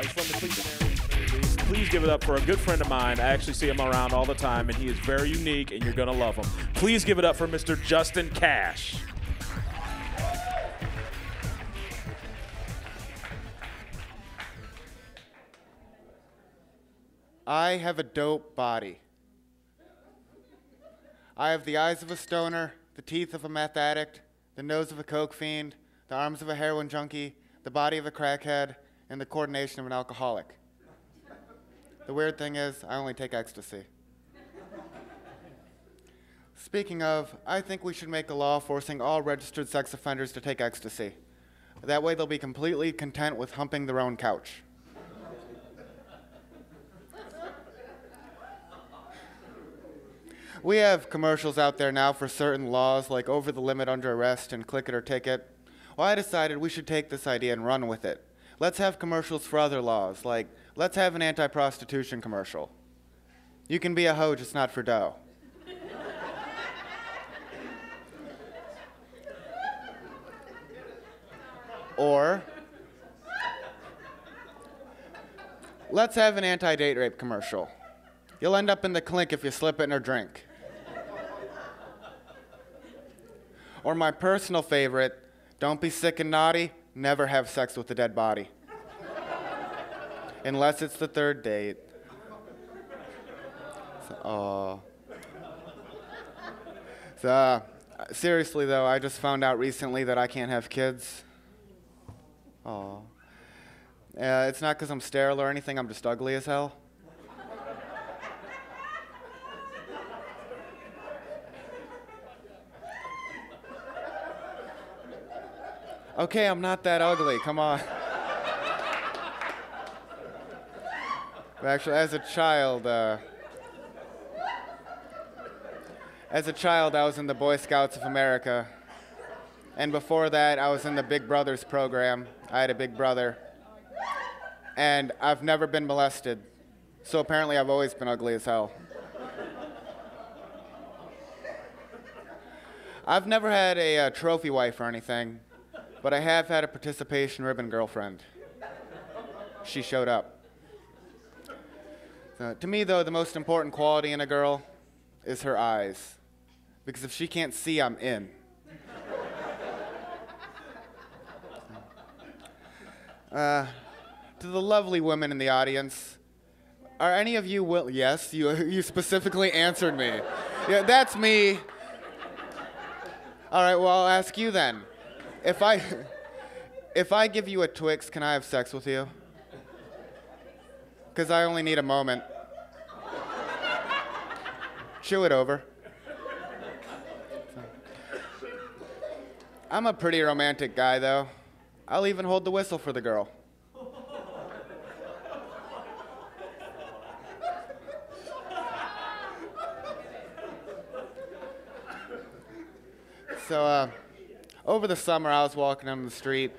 He's from the Cleveland area. Please give it up for a good friend of mine. I actually see him around all the time, and he is very unique, and you're going to love him. Please give it up for Mr. Justin Cash. I have a dope body. I have the eyes of a stoner, the teeth of a meth addict, the nose of a coke fiend, the arms of a heroin junkie, the body of a crackhead, and the coordination of an alcoholic. The weird thing is, I only take ecstasy. Speaking of, I think we should make a law forcing all registered sex offenders to take ecstasy. That way they'll be completely content with humping their own couch. We have commercials out there now for certain laws like over the limit under arrest and click it or ticket. Well, I decided we should take this idea and run with it. Let's have commercials for other laws, like let's have an anti-prostitution commercial. You can be a hoe, just not for dough. Or let's have an anti-date rape commercial. You'll end up in the clink if you slip it in her drink. Or my personal favorite, don't be sick and naughty, never have sex with a dead body. Unless it's the third date. Seriously though, I just found out recently that I can't have kids. It's not because I'm sterile or anything, I'm just ugly as hell. Okay, I'm not that ugly, come on. Actually, as a child, I was in the Boy Scouts of America. And before that, I was in the Big Brothers program. I had a big brother. And I've never been molested. So apparently I've always been ugly as hell. I've never had a trophy wife or anything. But I have had a participation ribbon girlfriend. She showed up. To me, though, the most important quality in a girl is her eyes. Because if she can't see, I'm in. To the lovely women in the audience, are any of you yes, you specifically answered me. Yeah, that's me. All right, well, I'll ask you then. If I give you a Twix, can I have sex with you? Because I only need a moment. Chew it over. I'm a pretty romantic guy, though. I'll even hold the whistle for the girl. So, over the summer, I was walking down the street,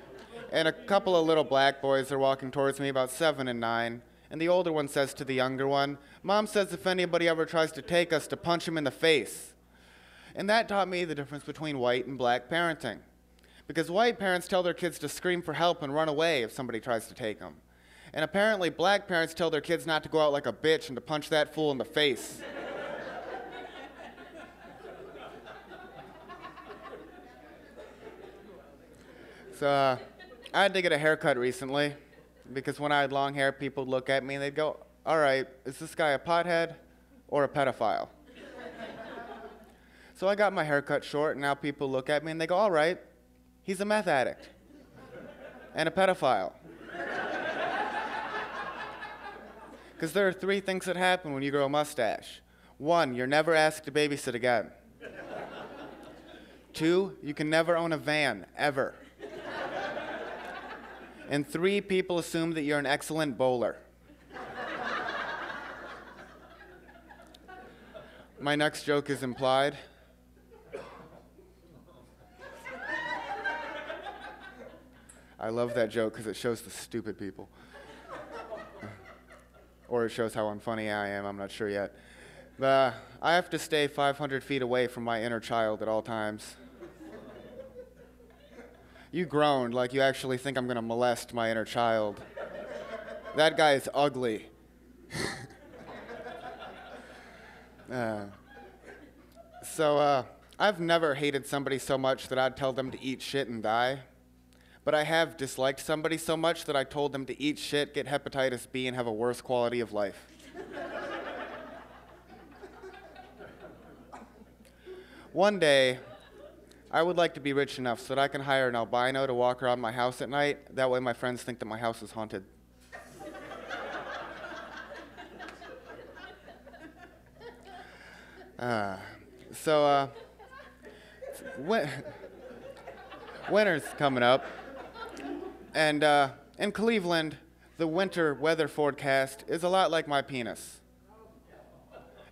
and a couple of little black boys are walking towards me, about 7 and 9, and the older one says to the younger one, "Mom says if anybody ever tries to take us, to punch him in the face." And that taught me the difference between white and black parenting. Because white parents tell their kids to scream for help and run away if somebody tries to take them. And apparently, black parents tell their kids not to go out like a bitch and to punch that fool in the face. So, I had to get a haircut recently, because when I had long hair, people would look at me and they'd go, "All right, is this guy a pothead or a pedophile?" So I got my hair cut short, and now people look at me and they go, "All right, he's a meth addict and a pedophile." Because there are 3 things that happen when you grow a mustache. 1, you're never asked to babysit again. 2, you can never own a van, ever. And 3, people assume that you're an excellent bowler. My next joke is implied. I love that joke because it shows the stupid people. Or it shows how unfunny I am, I'm not sure yet. I have to stay 500 feet away from my inner child at all times. You groaned like you actually think I'm gonna molest my inner child. That guy is ugly. I've never hated somebody so much that I'd tell them to eat shit and die. But I have disliked somebody so much that I told them to eat shit, get hepatitis B, and have a worse quality of life. One day, I would like to be rich enough so that I can hire an albino to walk around my house at night. That way my friends think that my house is haunted. Winter's coming up. And in Cleveland, the winter weather forecast is a lot like my penis.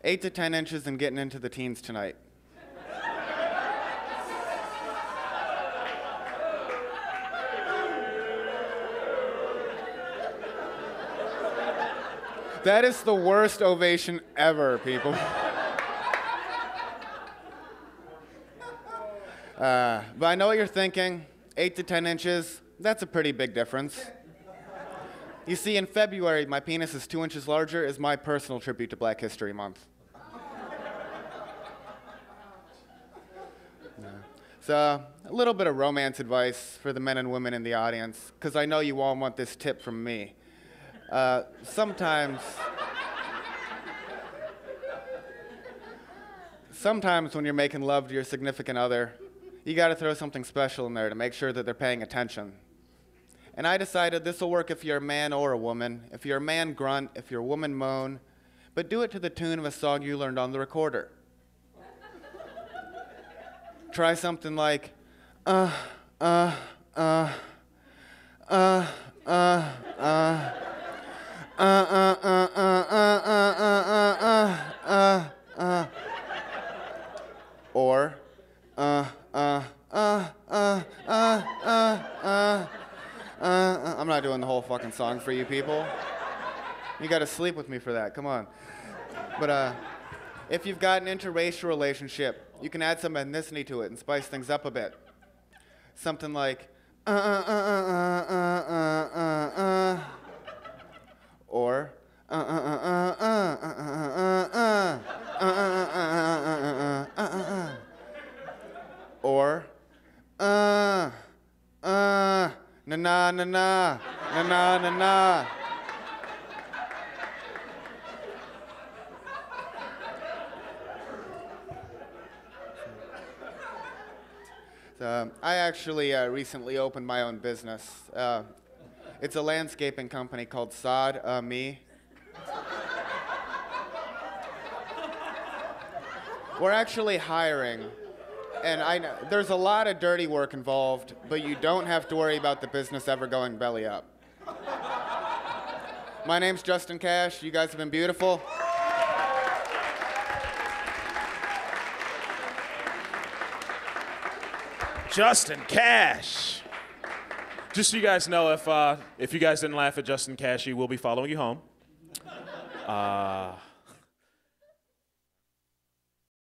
8 to 10 inches and getting into the teens tonight. That is the worst ovation ever, people. But I know what you're thinking. 8 to 10 inches, that's a pretty big difference. You see, in February, my penis is 2 inches larger is my personal tribute to Black History Month. So, a little bit of romance advice for the men and women in the audience, because I know you all want this tip from me. Sometimes when you're making love to your significant other, you gotta throw something special in there to make sure that they're paying attention. And I decided this will work if you're a man or a woman. If you're a man, grunt. If you're a woman, moan. But do it to the tune of a song you learned on the recorder. Try something like, or, I'm not doing the whole fucking song for you people. You gotta sleep with me for that, come on. But if you've got an interracial relationship, you can add some ethnicity to it and spice things up a bit. Something like, or, or, na na na na na na na na. I actually recently opened my own business. It's a landscaping company called Sod Me. We're actually hiring, and I know there's a lot of dirty work involved, but you don't have to worry about the business ever going belly up. My name's Justin Cash. You guys have been beautiful. Justin Cash. Just so you guys know, if you guys didn't laugh at Justin Cash, he will be following you home.